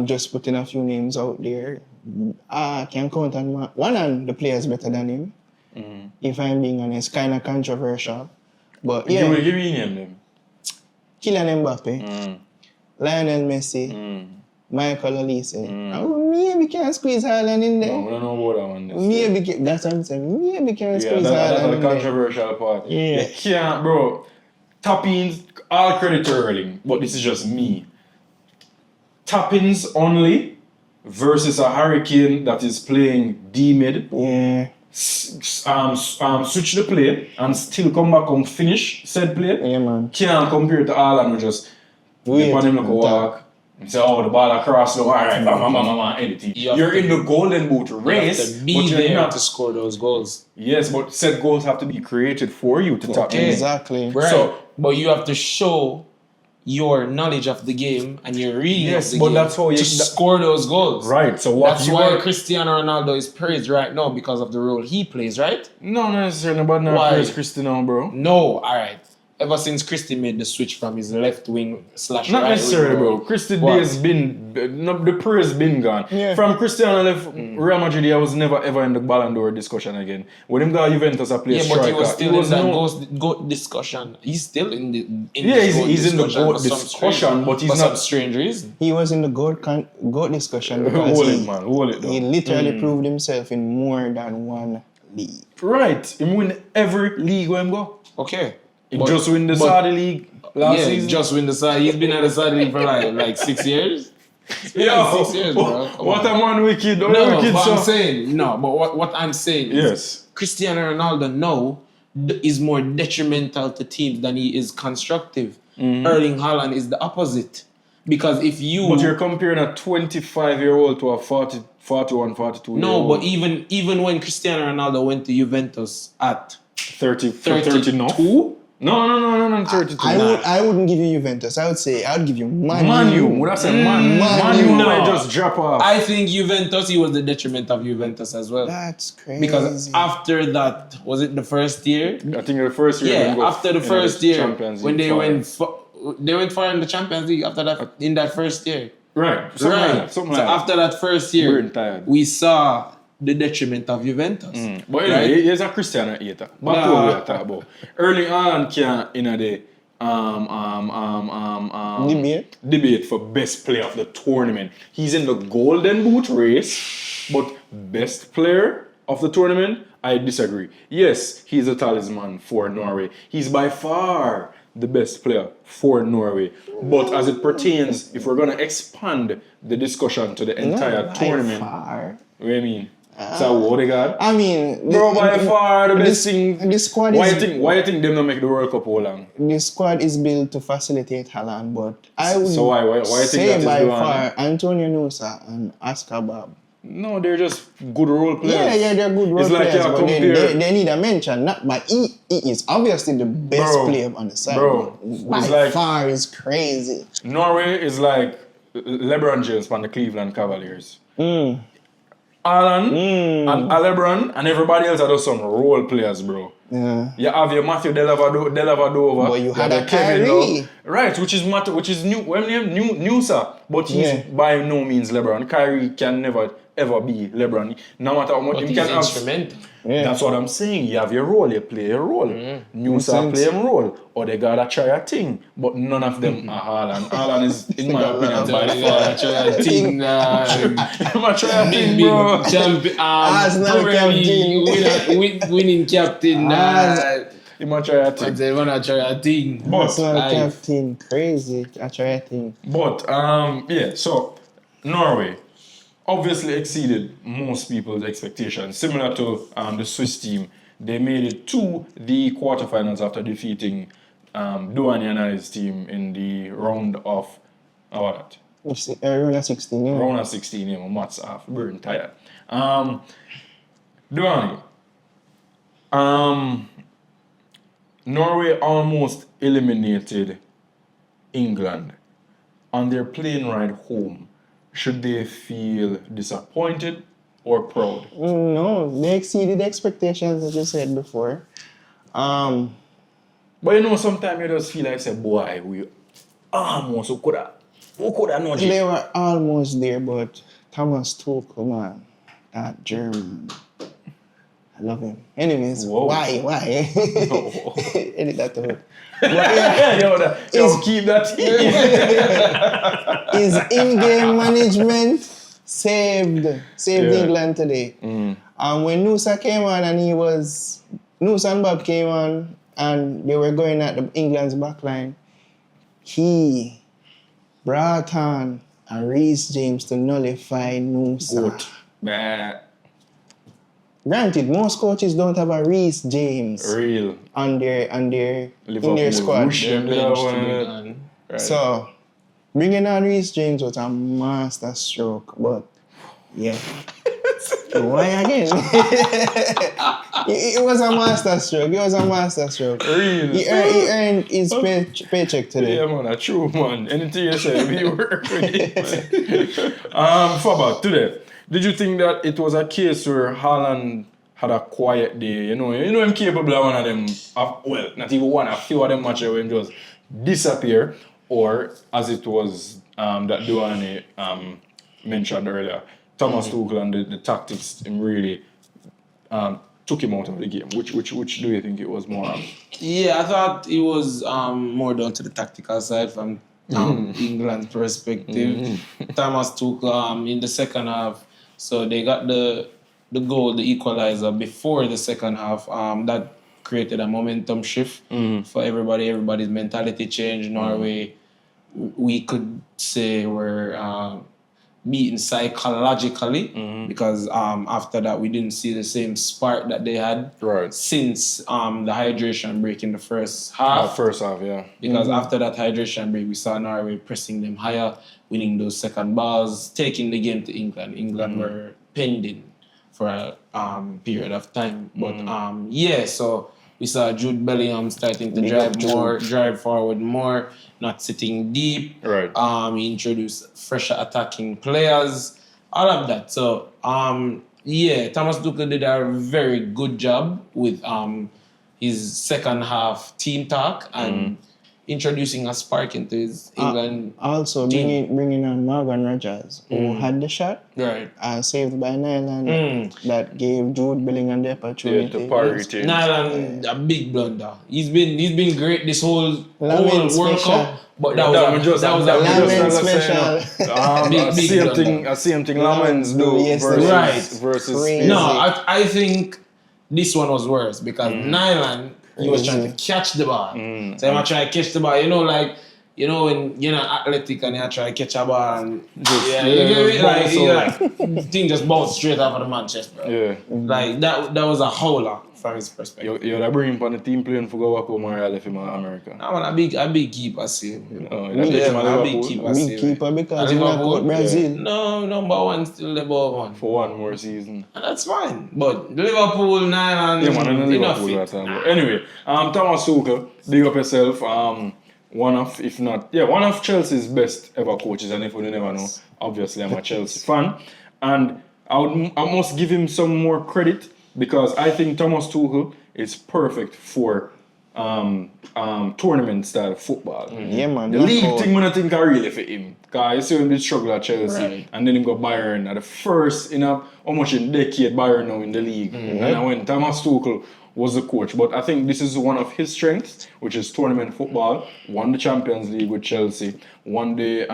Speaker 3: Just putting a few names out there. I can count on one of the players better than him. If I'm being honest, kind of controversial. But yeah.
Speaker 1: Give me name them.
Speaker 3: Kylian Mbappe, Lionel Messi, Michael Allister. Maybe can squeeze Haaland in there.
Speaker 1: No, I don't know about that one.
Speaker 3: That's what I'm saying. Maybe can squeeze
Speaker 1: that's
Speaker 3: Haaland
Speaker 1: the
Speaker 3: in there.
Speaker 1: controversial part.
Speaker 3: Yeah.
Speaker 1: You can't, bro. Tap-ins, all credit to Erling, but this is just me. Tap-ins only versus a Harry Kane that is playing D-mid.
Speaker 3: Yeah.
Speaker 1: Switch the play and still come back and finish said play.
Speaker 3: Yeah, man.
Speaker 1: Can't compare it to Haaland who just
Speaker 3: Wait,
Speaker 1: dip on him like a walk. And say, oh, the ball across, no, all right, anything. You're in the golden boot race,
Speaker 2: You have to be
Speaker 1: but you're
Speaker 2: there
Speaker 1: not.
Speaker 2: to score those goals.
Speaker 1: Yes, but said goals have to be created for you to tap in.
Speaker 3: Exactly.
Speaker 2: Right.
Speaker 1: So-
Speaker 2: but you have to show your knowledge of the game and your reading
Speaker 1: Yes,
Speaker 2: of the
Speaker 1: but
Speaker 2: game
Speaker 1: that's how you-
Speaker 2: to score those goals.
Speaker 1: Right, so what
Speaker 2: That's
Speaker 1: you
Speaker 2: why
Speaker 1: are...
Speaker 2: Cristiano Ronaldo is praised right now because of the role he plays, right?
Speaker 1: No, not necessarily, but not
Speaker 2: Why?
Speaker 1: praise Cristiano, bro.
Speaker 2: No, alright. Ever since Christy made the switch from his left wing /
Speaker 1: Not
Speaker 2: right
Speaker 1: necessarily,
Speaker 2: wing,
Speaker 1: bro. Christy
Speaker 2: What?
Speaker 1: Day has been... No, the praise been gone.
Speaker 3: Yeah.
Speaker 1: From Cristiano left Real Madrid, I was never ever in the Ballon d'Or discussion again. When him got Juventus, I played
Speaker 2: Yeah,
Speaker 1: striker.
Speaker 2: but he was still in that
Speaker 1: no-
Speaker 2: GOAT discussion. He's still in the
Speaker 1: Yeah, he's in the
Speaker 2: discussion
Speaker 1: GOAT
Speaker 2: for some
Speaker 1: discussion,
Speaker 2: strange-
Speaker 1: but he's
Speaker 2: for
Speaker 1: not-
Speaker 2: some strange reason.
Speaker 3: He was in the GOAT discussion because
Speaker 1: Hold it, man. Hold it,
Speaker 3: he
Speaker 1: though.
Speaker 3: literally proved himself in more than one league.
Speaker 1: Right. Him win every league where him go.
Speaker 2: Okay.
Speaker 1: He just win the Saudi league last
Speaker 2: yeah,
Speaker 1: season.
Speaker 2: just win the side. He's been at the Saudi league for like 6 years. It's been
Speaker 1: Yo,
Speaker 2: like 6 years, bro. Come
Speaker 1: what
Speaker 2: on.
Speaker 1: a man wicked. Don't
Speaker 2: No,
Speaker 1: wicked,
Speaker 2: but
Speaker 1: so.
Speaker 2: I'm saying what I'm saying is
Speaker 1: Yes.
Speaker 2: Cristiano Ronaldo now is more detrimental to teams than he is constructive. Erling Haaland is the opposite. Because if you
Speaker 1: But you're comparing a 25-year-old to a 41, 42
Speaker 2: no,
Speaker 1: year-old.
Speaker 2: but even when Cristiano Ronaldo went to Juventus at
Speaker 1: 30 no?
Speaker 2: 32,
Speaker 1: No, 32.
Speaker 3: I wouldn't give you Juventus. I would give you Man
Speaker 1: Manu.
Speaker 3: U.
Speaker 1: Would I say Manu?
Speaker 3: Manu.
Speaker 1: Manu
Speaker 2: No.
Speaker 1: might just drop off.
Speaker 2: I think Juventus, he was the detriment of Juventus as well.
Speaker 3: That's crazy.
Speaker 2: Because after that, was it the first year?
Speaker 1: I think the first year.
Speaker 2: Yeah,
Speaker 1: they go
Speaker 2: after the
Speaker 1: in
Speaker 2: first
Speaker 1: the
Speaker 2: year,
Speaker 1: Champions
Speaker 2: when
Speaker 1: League final.
Speaker 2: they went far in the Champions League after that, in that first year.
Speaker 1: Right. Something like that. Something
Speaker 2: So
Speaker 1: like that.
Speaker 2: after that first year,
Speaker 1: We're tired.
Speaker 2: we saw the detriment of Juventus.
Speaker 1: But anyway, he's a Cristiano hater. Back to what we are talking about. Erling Haaland can't in the debate for best player of the tournament. He's in the golden boot race, but best player of the tournament, I disagree. Yes, he's a talisman for Norway. He's by far the best player for Norway. But as it pertains, if we're gonna expand the discussion to the entire tournament,
Speaker 3: Far.
Speaker 1: what do you mean? So Odegaard.
Speaker 3: I mean,
Speaker 1: Bro, by far the best thing.
Speaker 3: The squad
Speaker 1: Why
Speaker 3: is
Speaker 1: you think them don't make the World Cup all long?
Speaker 3: the squad is built to facilitate Haaland, but I would
Speaker 1: So why you think
Speaker 3: say
Speaker 1: that is
Speaker 3: by
Speaker 1: going
Speaker 3: far Antonio Nusa and Oscar Bob.
Speaker 1: No, they're just good role players.
Speaker 3: Yeah, they're good role
Speaker 1: It's like
Speaker 3: players,
Speaker 1: you
Speaker 3: but then
Speaker 1: compare-
Speaker 3: they need a mention. Not, but he is obviously the best
Speaker 1: Bro,
Speaker 3: player on the side.
Speaker 1: bro,
Speaker 3: By
Speaker 1: it's like-
Speaker 3: far is crazy.
Speaker 1: Norway is like LeBron James from the Cleveland Cavaliers. Haaland and LeBron and everybody else are just some role players, bro.
Speaker 3: Yeah.
Speaker 1: You have your Matthew Dellavedova.
Speaker 3: But you had
Speaker 1: have
Speaker 3: a
Speaker 1: your Kevin
Speaker 3: Kyrie.
Speaker 1: Love. Right, which is new. What name? New sir. But he's
Speaker 3: Yeah.
Speaker 1: by no means LeBron. Kyrie can never ever be LeBron. No matter how much
Speaker 2: But
Speaker 1: he
Speaker 2: he's
Speaker 1: can have.
Speaker 2: instrumental.
Speaker 3: Yeah.
Speaker 1: That's what I'm saying. You have your role, you play your role. New sir
Speaker 3: sense.
Speaker 1: play him role. Or they gotta try a thing. But none of them are Haaland. Haaland is, in my opinion, by far.
Speaker 2: Team,
Speaker 1: I'm a try a thing, bro.
Speaker 2: champion,
Speaker 3: Arsenal
Speaker 2: Premier League winning captain.
Speaker 1: I'm a try a thing.
Speaker 2: They wanna try a thing.
Speaker 3: Arsenal
Speaker 2: Life.
Speaker 3: captain, crazy. I try a thing.
Speaker 1: But yeah, so Norway obviously exceeded most people's expectations. Similar to the Swiss team, they made it to the quarterfinals after defeating Duani and I's team in the round of what?
Speaker 3: Round of 16, yeah.
Speaker 1: Round of 16. Yeah, my maths off. We're tired. Duani. Norway almost eliminated England on their plane ride home. Should they feel disappointed or proud?
Speaker 3: No, they exceeded expectations, as you said before.
Speaker 1: But you know, sometimes you just feel like, say, boy, we almost, who could have known
Speaker 3: They
Speaker 1: it?
Speaker 3: were almost there, but Thomas Tuchel, man, that German, I love him. Anyways,
Speaker 1: Whoa.
Speaker 3: why? Edit that out.
Speaker 1: Yo, keep that.
Speaker 3: His in-game management saved
Speaker 1: Yeah.
Speaker 3: England today. When Nusa came on and Nusa and Bob came on and they were going at the England's back line, he brought on a Reece James to nullify Nusa.
Speaker 1: Good. Bah,
Speaker 3: Granted, most coaches don't have a Reece James
Speaker 1: real.
Speaker 3: on their in
Speaker 1: Liverpool
Speaker 3: their squad.
Speaker 1: whoosh them
Speaker 2: Bench
Speaker 1: that
Speaker 2: to
Speaker 1: one.
Speaker 2: bring on.
Speaker 1: Right.
Speaker 3: So bringing on Reece James was a master stroke, but yeah. Why again? It was a master stroke.
Speaker 1: Real.
Speaker 3: He earned his paycheck today.
Speaker 1: Yeah, man, a true man. Anything you say, we work with it, man. Faba, today, did you think that it was a case where Haaland had a quiet day? You know him capable of one of them, well, not even one, a few of them matches where him just disappear, or as it was that Duane mentioned earlier, Thomas Tuchel and the tactics him really took him out of the game. Which do you think it was more of?
Speaker 2: Yeah, I thought it was more down to the tactical side from England's perspective. Thomas Tuchel in the second half, so they got the goal, the equalizer before the second half. That created a momentum shift for everybody. Everybody's mentality changed. Norway, we could say, were beaten psychologically because after that we didn't see the same spark that they had
Speaker 1: Right.
Speaker 2: since the hydration break in the first half.
Speaker 1: First half, yeah.
Speaker 2: Because after that hydration break, we saw Norway pressing them higher, winning those second balls, taking the game to England. England were pending for a period of time. But yeah, so we saw Jude Bellingham starting to drive forward more, not sitting deep.
Speaker 1: Right.
Speaker 2: He introduced fresher attacking players, all of that. So yeah, Thomas Tuchel did a very good job with his second half team talk and introducing a spark into his England.
Speaker 3: Also
Speaker 2: team.
Speaker 3: bringing on Morgan Rogers, who had the shot,
Speaker 2: Right.
Speaker 3: saved by Nyland, that gave Jude Bellingham the opportunity.
Speaker 1: The party team.
Speaker 2: Nyland, a big blunder. He's been great this whole
Speaker 3: Lamens
Speaker 2: World
Speaker 3: special.
Speaker 2: Cup, but that was a
Speaker 3: Lamens special.
Speaker 1: Same thing Lamens do
Speaker 3: Yes,
Speaker 1: versus
Speaker 3: Crazy.
Speaker 2: No, I think this one was worse because Nyland, he was trying to catch the ball. So I'm trying to catch the ball. you know, when you're not athletic and you try to catch a ball and
Speaker 1: Just,
Speaker 2: you get it?
Speaker 1: bounce
Speaker 2: Like thing just bounced straight off of the man's chest, bro.
Speaker 1: Yeah.
Speaker 2: Like that was a howler from his perspective.
Speaker 1: You're that bring him on the team playing for go back home or left him in America.
Speaker 2: I want a big keeper still. You know?
Speaker 1: Oh, that takes him to
Speaker 2: a big
Speaker 1: Liverpool.
Speaker 2: keeper
Speaker 3: Big
Speaker 2: still.
Speaker 3: keeper because
Speaker 2: At
Speaker 3: he knocked
Speaker 2: Liverpool,
Speaker 3: out Brazil.
Speaker 2: No, number one still the above one.
Speaker 1: For one more season.
Speaker 2: And that's fine. But Liverpool, Nyland,
Speaker 1: Yeah, man, and
Speaker 2: enough
Speaker 1: Liverpool
Speaker 2: fit.
Speaker 1: that time. But anyway, Thomas Tuchel, big up yourself. One of Chelsea's best ever coaches, and if you never know, obviously I'm a Chelsea fan. And I must give him some more credit because I think Thomas Tuchel is perfect for tournament style football.
Speaker 3: Yeah, man.
Speaker 1: The league thing, I think I really fit him. Because I see him did struggle at Chelsea.
Speaker 2: Right.
Speaker 1: And then he got Bayern at the first, how much in decade Bayern now in the league. And I went, Thomas Tuchel was the coach. But I think this is one of his strengths, which is tournament football. Won the Champions League with Chelsea. Won the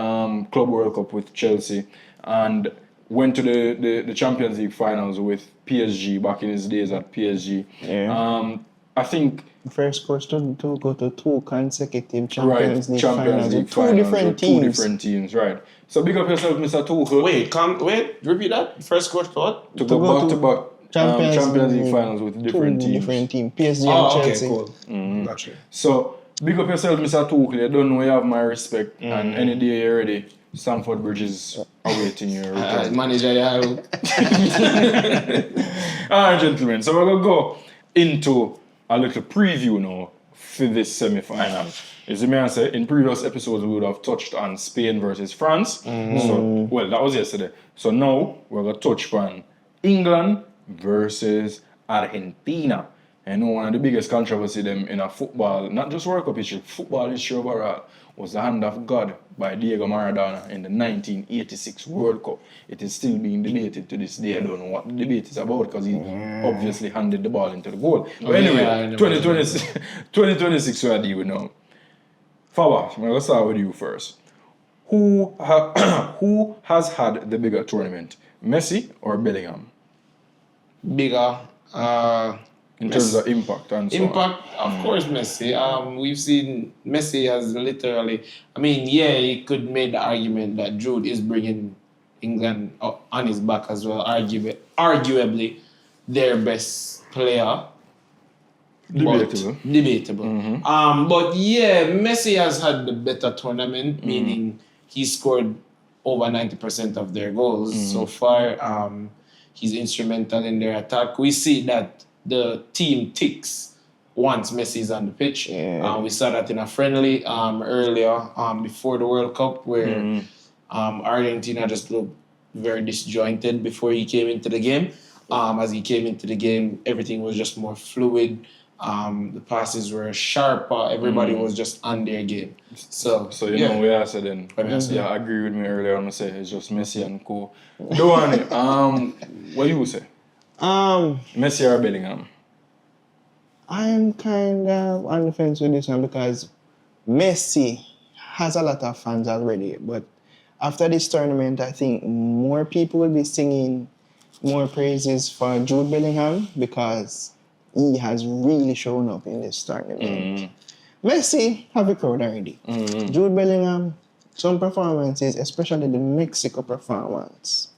Speaker 1: Club World Cup with Chelsea. And went to the Champions League finals with PSG back in his days at PSG.
Speaker 3: Yeah.
Speaker 1: I think
Speaker 3: First coach to go to 2 consecutive Champions League
Speaker 1: Champions
Speaker 3: finals
Speaker 1: League
Speaker 3: with 2
Speaker 1: finals
Speaker 3: different
Speaker 1: with
Speaker 3: teams.
Speaker 1: 2 different teams, right. So big up yourself, Mr. Tuchel.
Speaker 2: Wait, repeat that. First coach thought?
Speaker 1: to go
Speaker 3: go to
Speaker 1: back-to-back Champions League finals with different
Speaker 3: 2
Speaker 1: teams.
Speaker 3: different teams. PSG
Speaker 2: Oh,
Speaker 3: and
Speaker 2: okay,
Speaker 3: Chelsea.
Speaker 2: cool. Gotcha.
Speaker 1: So big up yourself, Mr. Tuchel. You don't know you have my respect, and any day you're ready, Stamford Bridge is awaiting your return.
Speaker 2: Manager, yeah.
Speaker 1: Alright, gentlemen. So we're gonna go into a little preview now for this semi-final. As you may say, in previous episodes we would have touched on Spain versus France. So, well, that was yesterday. So now we're gonna touch on England versus Argentina. I know one of the biggest controversy them in a football, not just World Cup history, football history overall, was the hand of God by Diego Maradona in the 1986 World Cup. It is still being debated to this day. I don't know what the debate is about because he obviously handed the ball into the goal. But anyway, 2026 we are dealing with now. Faba, I'm going to start with you first. Who has had the bigger tournament, Messi or Bellingham?
Speaker 2: Bigger.
Speaker 1: In terms of impact and so on.
Speaker 2: Impact, of course, Messi. We've seen Messi has literally. I mean, yeah, he could make the argument that Jude is bringing England up on his back as well. Arguably, their best player.
Speaker 1: Debatable.
Speaker 2: Debatable. But yeah, Messi has had the better tournament, meaning he scored over 90% of their goals so far. He's instrumental in their attack. We see that the team ticks once Messi's on the pitch.
Speaker 3: Yeah.
Speaker 2: We saw that in a friendly earlier before the World Cup where Argentina just looked very disjointed before he came into the game. As he came into the game, everything was just more fluid. The passes were sharper. Everybody was just on their game. So
Speaker 1: you know where I said then. Yeah, I agree with me earlier. I'm gonna say it's just Messi and co. Duane, what do you say? Messi or Bellingham?
Speaker 3: I'm kind of on the fence with this one because Messi has a lot of fans already. But after this tournament, I think more people will be singing more praises for Jude Bellingham because he has really shown up in this tournament. Messi have a crowd already. Jude Bellingham, some performances, especially the Mexico performance.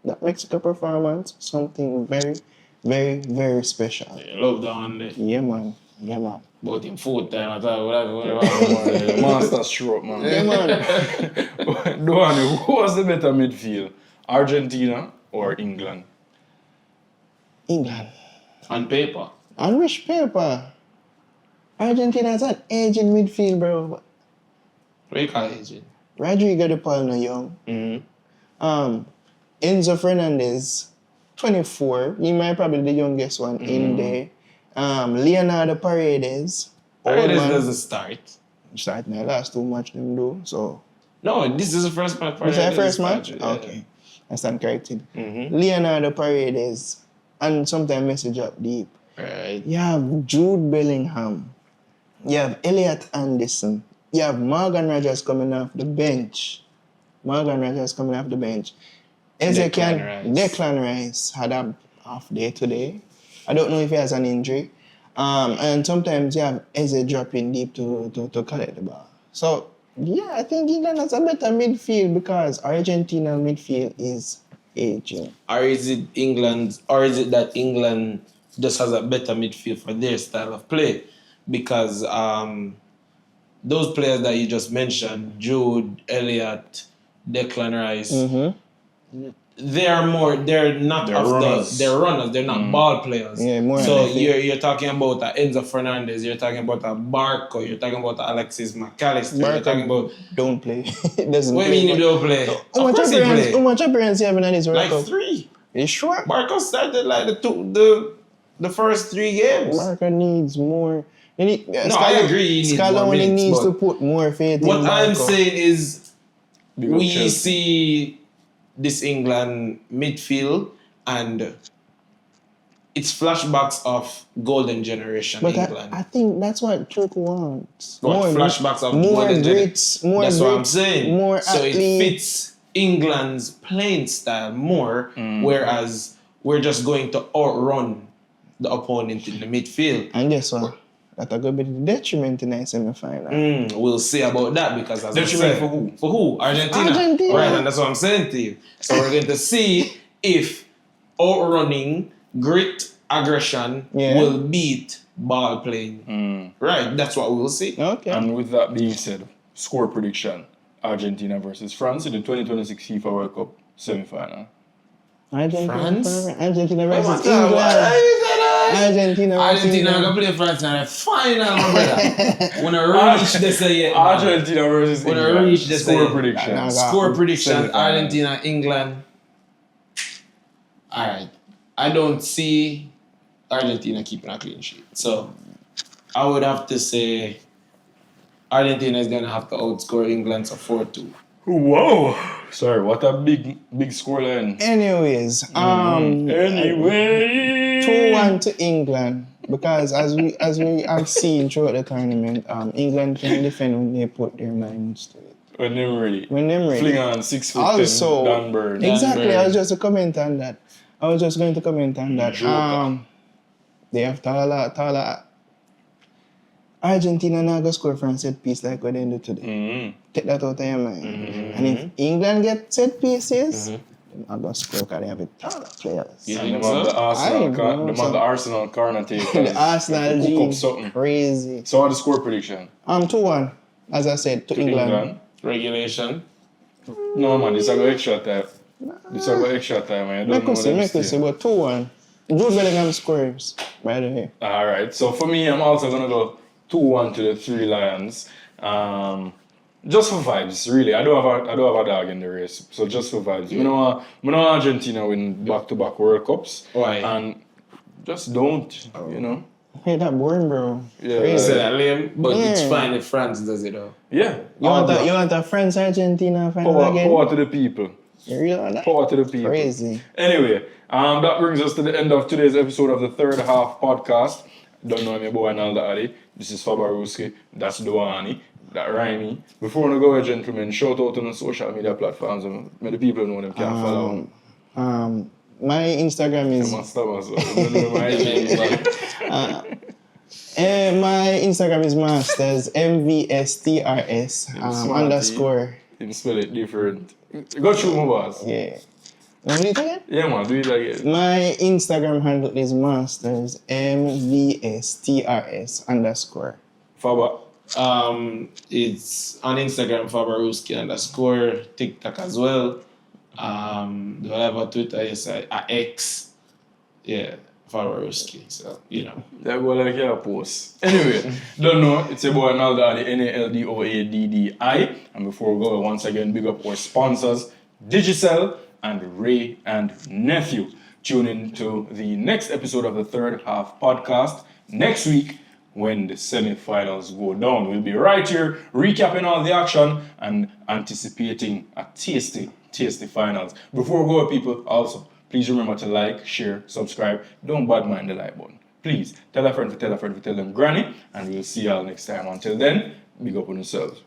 Speaker 3: That Mexico performance, something very, very, very special.
Speaker 2: I love that one there.
Speaker 3: Yeah, man. Yeah, man.
Speaker 2: Both in foot time, I thought, whatever.
Speaker 1: Master stroke, man.
Speaker 3: Yeah, man.
Speaker 1: Duane, who was the better midfield? Argentina or England?
Speaker 3: England.
Speaker 2: On paper.
Speaker 3: On which paper? Argentina has an edge in midfield, bro.
Speaker 2: What you call it?
Speaker 3: Rodrigo de Paul no young. Enzo Fernandez, 24. He might probably the youngest one in there. Leonardo Paredes.
Speaker 2: Paredes doesn't start.
Speaker 3: Start now. Last 2 matches them do. So
Speaker 2: No, this is the first match.
Speaker 3: is that first match?
Speaker 2: Yeah.
Speaker 3: Okay. I stand corrected. Leonardo Paredes. And sometimes message up deep.
Speaker 2: Right.
Speaker 3: You have Jude Bellingham. You have Elliot Anderson. You have Morgan Rogers coming off the bench. Declan Rice had a off day today. I don't know if he has an injury. And sometimes you have Eze dropping deep to collect the ball. So Yeah, I think England has a better midfield because Argentina midfield is aging.
Speaker 2: Or is it England, or is it that England just has a better midfield for their style of play? Because those players that you just mentioned, Jude, Elliott, Declan Rice, they're not
Speaker 1: runners.
Speaker 2: they're runners, they're not ball players.
Speaker 3: Yeah, more
Speaker 2: so
Speaker 3: athletic.
Speaker 2: you're talking about Enzo Fernandez, you're talking about Barco, you're talking about Alexis McAllister, you're talking about
Speaker 3: Don't play. It doesn't
Speaker 2: what do
Speaker 3: play.
Speaker 2: you mean you don't play?
Speaker 3: How
Speaker 2: Of
Speaker 3: much
Speaker 2: course he
Speaker 3: appearance?
Speaker 2: play.
Speaker 3: How much appearance you have in this World
Speaker 2: Like
Speaker 3: Cup?
Speaker 2: 3.
Speaker 3: You sure?
Speaker 2: Barco started like the first 3 games.
Speaker 3: Barca needs more.
Speaker 2: I agree he needs more
Speaker 3: Scaloni
Speaker 2: minutes,
Speaker 3: needs
Speaker 2: but
Speaker 3: to put more faith in
Speaker 2: What I'm
Speaker 3: Barca.
Speaker 2: saying is
Speaker 1: Big up
Speaker 2: we
Speaker 1: Chelsea.
Speaker 2: see this England midfield and it's flashbacks of golden generation
Speaker 3: But
Speaker 2: England.
Speaker 3: I think that's what Tuchel wants.
Speaker 2: What, flashbacks of
Speaker 3: more
Speaker 2: golden
Speaker 3: grits, more
Speaker 2: That's
Speaker 3: grits,
Speaker 2: what I'm saying.
Speaker 3: more
Speaker 2: So
Speaker 3: athlete.
Speaker 2: it fits England's playing style more, whereas we're just going to outrun the opponent in the midfield.
Speaker 3: And guess what? That'll go be the detriment in the semi-final.
Speaker 2: We'll see about that because as I
Speaker 1: Detriment
Speaker 2: said,
Speaker 1: for who?
Speaker 2: For who? Argentina.
Speaker 3: Argentina.
Speaker 2: Right, and that's what I'm saying to you. So we're going to see if outrunning, grit, aggression will beat ball playing. Right, that's what we'll see.
Speaker 3: Okay.
Speaker 1: And with that being said, score prediction: Argentina versus France in the 2026 FIFA World Cup semi-final.
Speaker 2: France?
Speaker 3: Argentina versus
Speaker 2: What's
Speaker 3: England.
Speaker 2: that?
Speaker 3: Argentina versus
Speaker 2: Argentina
Speaker 3: England.
Speaker 2: gonna play France in the final, my brother. When I reach this yet, man.
Speaker 1: Argentina versus
Speaker 2: When I
Speaker 1: England.
Speaker 2: reach the
Speaker 1: Score
Speaker 2: same-
Speaker 1: prediction.
Speaker 3: Nah,
Speaker 2: Score prediction:
Speaker 1: Semi-final.
Speaker 2: Argentina, England. All right, I don't see Argentina keeping a clean sheet, so I would have to say Argentina is gonna have to outscore England so 4-2.
Speaker 1: Whoa! Sorry, what a big scoreline.
Speaker 3: Anyways,
Speaker 1: Anyway,
Speaker 3: 2-1 to England because as we have seen throughout the tournament, England can defend when they put their minds to it.
Speaker 1: when they're ready.
Speaker 3: When they're ready.
Speaker 1: Fling on 6 foot
Speaker 3: Also,
Speaker 1: 10 Dan Burn.
Speaker 3: Exactly, I was just going to comment on that.
Speaker 1: Joker.
Speaker 3: They have Tala. Argentina now go score from set piece like what they do today. Take that out of your mind. And if England get set pieces, then I'll go score because they have a ton of players.
Speaker 2: You
Speaker 1: And
Speaker 2: think
Speaker 1: them on the
Speaker 2: so?
Speaker 1: Arsenal corner take.
Speaker 3: The Arsenal
Speaker 1: Hook
Speaker 3: G,
Speaker 1: up something.
Speaker 3: crazy.
Speaker 1: So what the score prediction?
Speaker 3: 2-1, as I said, to England.
Speaker 2: Regulation.
Speaker 1: No man, this is go extra time. This is go extra time, man. I don't
Speaker 3: Make
Speaker 1: know
Speaker 3: us
Speaker 1: them
Speaker 3: see,
Speaker 1: still.
Speaker 3: but 2-1. Jude Bellingham scores, by the way.
Speaker 1: Alright, so for me, I'm also gonna go 2-1 to the 3 Lions. Just for vibes, really. I don't have a dog in the race, so just for vibes. I know Argentina win back-to-back World Cups.
Speaker 2: Why?
Speaker 1: And just don't, you know.
Speaker 3: Hey, that boring, bro.
Speaker 1: Yeah.
Speaker 2: You
Speaker 3: Crazy.
Speaker 2: said that lame, but it's
Speaker 3: Yeah.
Speaker 2: fine if France does it though.
Speaker 1: Yeah.
Speaker 3: You want a France Argentina final
Speaker 1: Power,
Speaker 3: again?
Speaker 1: power to the people.
Speaker 3: You real on that?
Speaker 1: Power to the people.
Speaker 3: Crazy.
Speaker 1: Anyway, that brings us to the end of today's episode of the Third Half Podcast. Don't know me, boy, Nalda Ali. This is Fabaruski. That's Duani. That Rhymy. Before we go, gentlemen, shout out on the social media platforms. Let the people know them can follow.
Speaker 3: My Instagram is
Speaker 1: My
Speaker 3: my Instagram is masters MVSTRS underscore.
Speaker 1: You spell it different. Go through my boss.
Speaker 3: Yeah. Want me to do it again?
Speaker 1: Yeah, man, do it again.
Speaker 3: My Instagram handle is masters MVSTRS underscore.
Speaker 1: Faba.
Speaker 2: It's on Instagram Fabaruski _ TikTok as well. Do I have a Twitter? Yes, X. Yeah, Fabaruski. So you know.
Speaker 1: That go like your post. Anyway, don't know. It's your boy Nalda, the NALDOADDI. And before we go, once again, big up our sponsors, Digicel and Ray and Nephew. Tune in to the next episode of the Third Half Podcast next week when the semi-finals go down. We'll be right here recapping all the action and anticipating a tasty finals. Before we go, people, also, please remember to like, share, subscribe. Don't bad mind the like button. Please, tell a friend to tell them granny, and we'll see y'all next time. Until then, big up on yourselves.